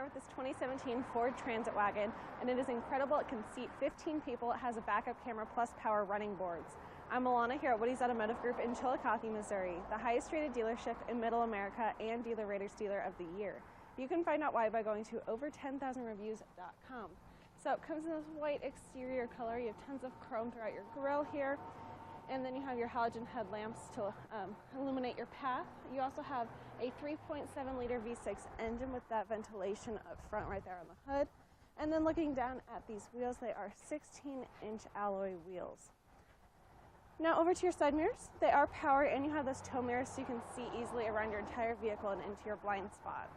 with this 2017 Ford Transit Wagon, and it is incredible. It can seat 15 people. It has a backup camera plus power running boards. I'm Alana here at WowWoodys Automotive Group in Chillicothe, Missouri, the highest rated dealership in Middle America and Dealer Rater's Dealer of the Year. You can find out why by going to over10,000reviews.com. So it comes in this white exterior color. You have tons of chrome throughout your grille here. And then you have your halogen headlamps to illuminate your path. You also have a 3.7-liter V6 engine with that ventilation up front right there on the hood. And then looking down at these wheels, they are 16-inch alloy wheels. Now over to your side mirrors. They are powered, and you have those tow mirrors so you can see easily around your entire vehicle and into your blind spot.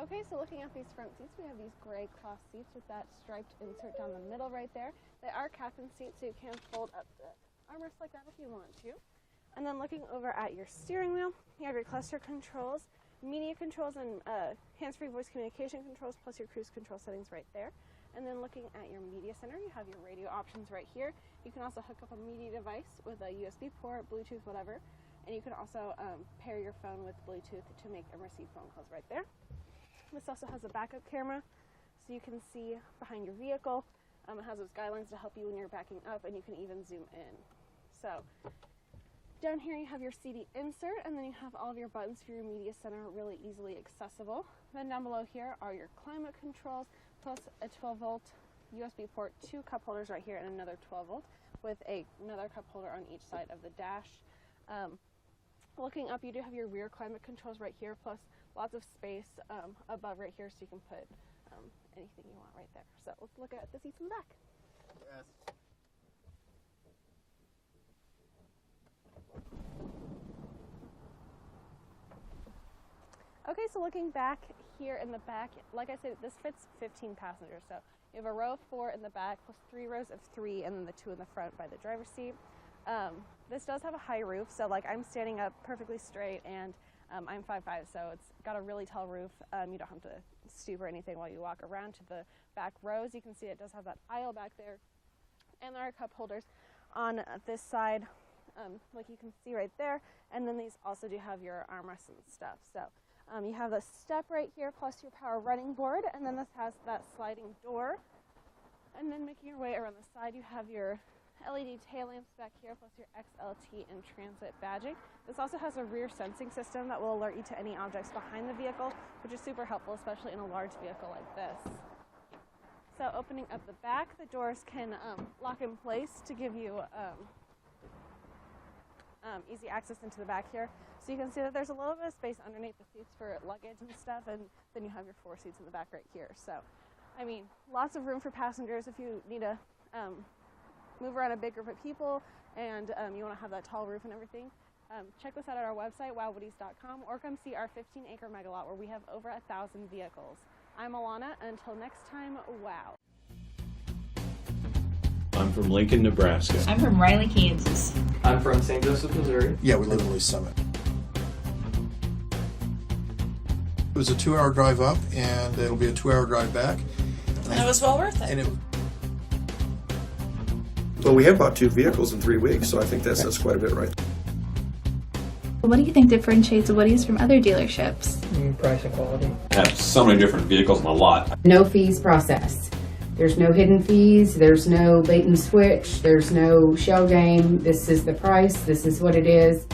Okay, so looking at these front seats, we have these gray cloth seats with that striped insert down the middle right there. They are captain seats, so you can fold up the armrest like that if you want to. And then looking over at your steering wheel, you have your cluster controls, media controls, and hands-free voice communication controls, plus your cruise control settings right there. And then looking at your media center, you have your radio options right here. You can also hook up a media device with a USB port, Bluetooth, whatever. And you can also pair your phone with Bluetooth to make and receive phone calls right there. This also has a backup camera, so you can see behind your vehicle. It has those guidelines to help you when you're backing up, and you can even zoom in. So down here you have your CD insert, and then you have all of your buttons for your media center really easily accessible. Then down below here are your climate controls, plus a 12-volt USB port, 2 cup holders right here, and another 12-volt with another cup holder on each side of the dash. Looking up, you do have your rear climate controls right here, plus lots of space above right here, so you can put anything you want right there. So let's look at the seats in the back. Yes. Okay, so looking back here in the back, like I said, this fits 15 passengers. So you have a row of 4 in the back, plus 3 rows of 3, and then the 2 in the front by the driver's seat. This does have a high roof, so like I'm standing up perfectly straight, and I'm 5'5", so it's got a really tall roof. You don't have to stoop or anything while you walk around to the back rows. You can see it does have that aisle back there, and there are cup holders on this side, like you can see right there. And then these also do have your armrests and stuff. So you have the step right here, plus your power running board, and then this has that sliding door. And then making your way around the side, you have your LED tail lamps back here, plus your XLT and transit badging. This also has a rear sensing system that will alert you to any objects behind the vehicle, which is super helpful, especially in a large vehicle like this. So opening up the back, the doors can lock in place to give you easy access into the back here. So you can see that there's a little bit of space underneath the seats for luggage and stuff, and then you have your 4 seats in the back right here. So, I mean, lots of room for passengers if you need to move around a big group of people, and you want to have that tall roof and everything. Check us out at our website, WowWoodys.com, or come see our 15-acre megalot where we have over 1,000 vehicles. I'm Alana. Until next time, wow. I'm from Lincoln, Nebraska. I'm from Riley, Kansas. I'm from St. Joseph, Missouri. Yeah, we live in Lee Summit. It was a 2-hour drive up, and it'll be a 2-hour drive back. And it was well worth it. Well, we have bought 2 vehicles in 3 weeks, so I think that says quite a bit right. What do you think differentiates WowWoodys from other dealerships? Price and quality. I have so many different vehicles in the lot. No fees process. There's no hidden fees, there's no bait and switch, there's no shell game. This is the price, this is what it is.